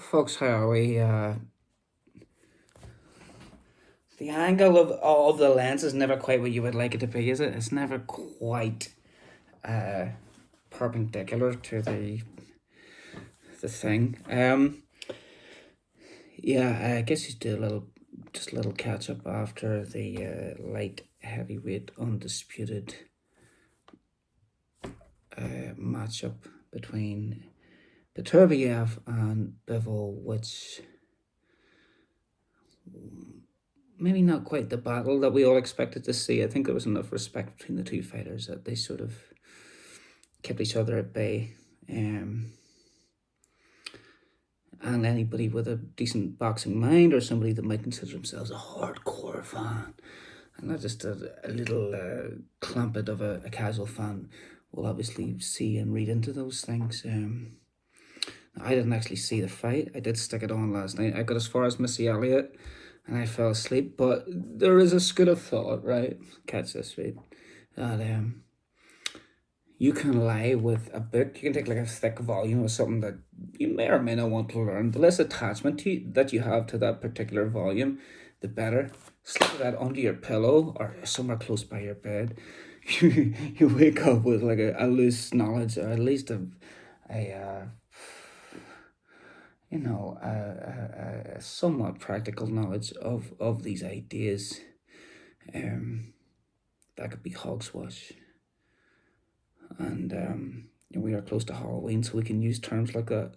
folks, how are we? The angle of all the lens is never quite what you would like it to be, is it? It's never quite uh, perpendicular to the thing. Yeah, I guess you do just a little catch up after the light heavyweight undisputed matchup between Beterbiev and Bivol, which maybe not quite the battle that we all expected to see. I think there was enough respect between the two fighters that they sort of kept each other at bay. And anybody with a decent boxing mind or somebody that might consider themselves a hardcore fan and not just a little clumpet of a casual fan will obviously see and read into those things. I didn't actually see the fight. I did stick it on last night. I got as far as Missy Elliott and I fell asleep. But there is a school of thought, right? Catch this, right? That you can lie with a book. You can take like a thick volume of something that you may or may not want to learn. The less attachment that you have to that particular volume, the better. Slip that under your pillow or somewhere close by your bed. You wake up with like a loose knowledge, or at least a a somewhat practical knowledge of these ideas. That could be hogswash. And we are close to Halloween, so we can use terms like that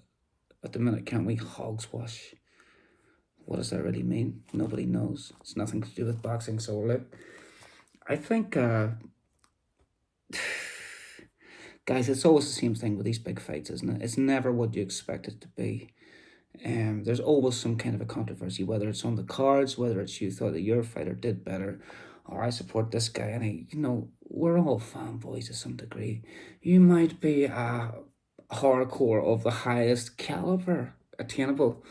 at the minute, can't we? Hogswash. What does that really mean? Nobody knows. It's nothing to do with boxing. So look, I think, guys, it's always the same thing with these big fights, isn't it? It's never what you expect it to be. There's always some kind of a controversy, whether it's on the cards, whether it's you thought that your fighter did better, or I support this guy, and we're all fanboys to some degree. You might be a hardcore of the highest caliber attainable,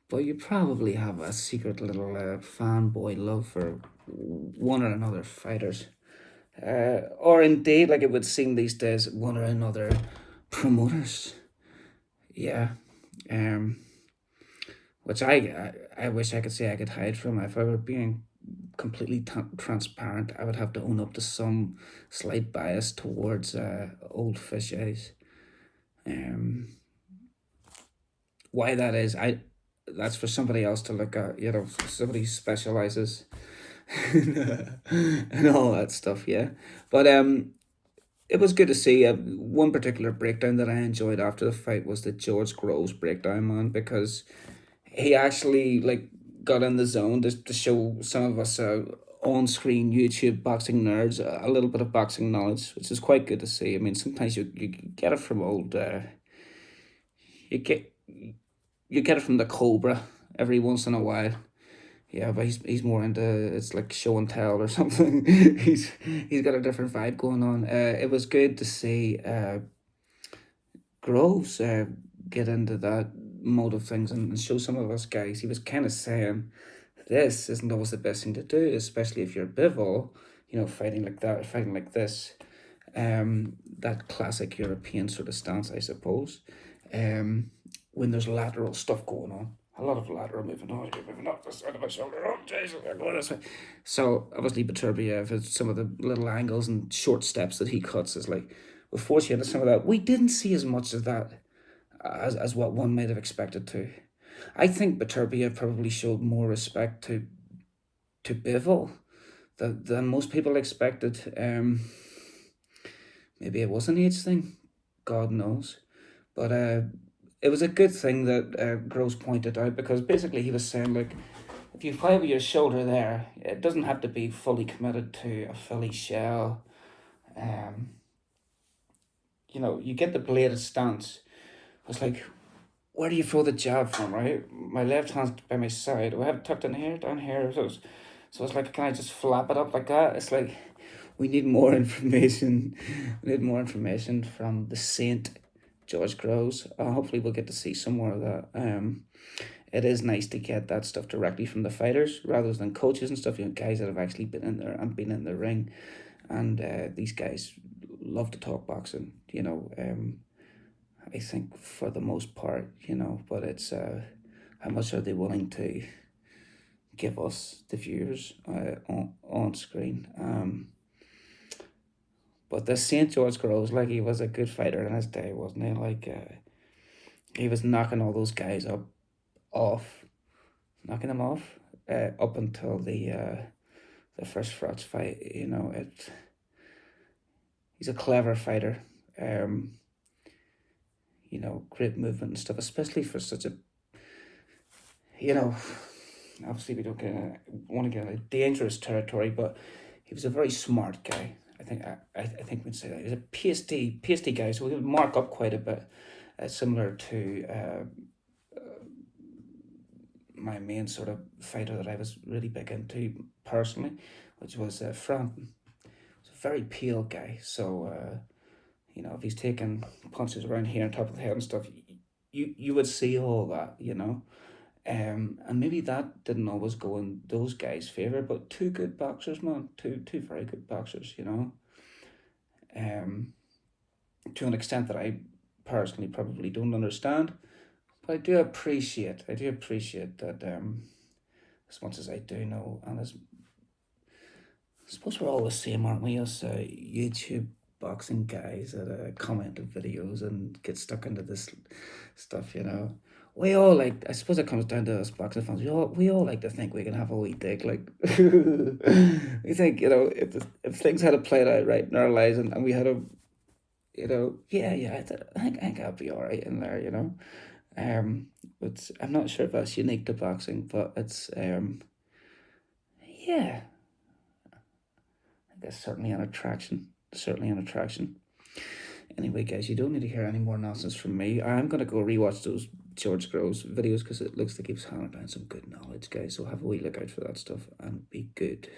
but you probably have a secret little fanboy love for one or another fighters. Or indeed, like it would seem these days, one or another promoters. Yeah. Um, which I wish I could say I could hide from. If I were being completely transparent, I would have to own up to some slight bias towards old fish eyes. Why that is, that's for somebody else to look at. Somebody who specializes and all that stuff. Yeah, but it was good to see. One particular breakdown that I enjoyed after the fight was the George Groves breakdown, man, because he actually like got in the zone to show some of us on-screen YouTube boxing nerds a little bit of boxing knowledge, which is quite good to see. I mean, sometimes you get it from old you get you get it from the Cobra every once in a while. Yeah, but he's more into it's like show and tell or something. He's got a different vibe going on. It was good to see Groves get into that mode of things and show some of us guys. He was kind of saying this isn't always the best thing to do, especially if you're Bivol, fighting like that, fighting like this. That classic European sort of stance, I suppose. When there's lateral stuff going on. A lot of lateral movement. Oh, you're moving up the side of my shoulder. Oh, Jesus, I'm going this way. So, obviously, Beterbiev, some of the little angles and short steps that he cuts is like, will force you into some of that. We didn't see as much of that as what one might have expected to. I think Beterbiev probably showed more respect to Bivol than most people expected. Maybe it was an age thing. God knows. But it was a good thing that Gross pointed out, because basically he was saying, like, if you fight with your shoulder there, it doesn't have to be fully committed to a Philly shell. Um, you get the bladed stance. It's like, where do you throw the jab from, right? My left hand's by my side. Do I have it tucked in here, down here? So it's like, can I just flap it up like that? It's like, we need more information. We need more information from the Saint George Groves. Hopefully we'll get to see some more of that. It is nice to get that stuff directly from the fighters rather than coaches and stuff, guys that have actually been in there and been in the ring. And these guys love to talk boxing, I think for the most part, but it's how much are they willing to give us the viewers on screen. But this St. George Groves, like he was a good fighter in his day, wasn't he? Like he was knocking all those guys off, knocking them off, up until the first Frotch fight. He's a clever fighter. Um, great movement and stuff, especially for such a you know. Obviously, we don't want to get into dangerous territory, but he was a very smart guy. I think we'd say that he's a pasty guy, so he would mark up quite a bit, similar to my main sort of fighter that I was really big into personally, which was Frampton. He's a very pale guy, so if he's taking punches around here on top of the head and stuff, you would see all that. And maybe that didn't always go in those guys' favor, but two good boxers, man, two very good boxers. Um, to an extent that I personally probably don't understand, but I do appreciate that. As much as I do know, and as I suppose we're all the same, aren't we? Us YouTube boxing guys that comment on videos and get stuck into this stuff. We all like. I suppose it comes down to us boxing fans. We all like to think we can have a wee dick. Like we think if things had played out right in our lives and we had yeah, I think I'll be all right in there. But I'm not sure if that's unique to boxing, but it's yeah, I guess certainly an attraction. Certainly an attraction. Anyway, guys, you don't need to hear any more nonsense from me. I'm gonna go rewatch those George Groves videos because it looks like he's handing down some good knowledge, guys. So have a wee look out for that stuff and be good.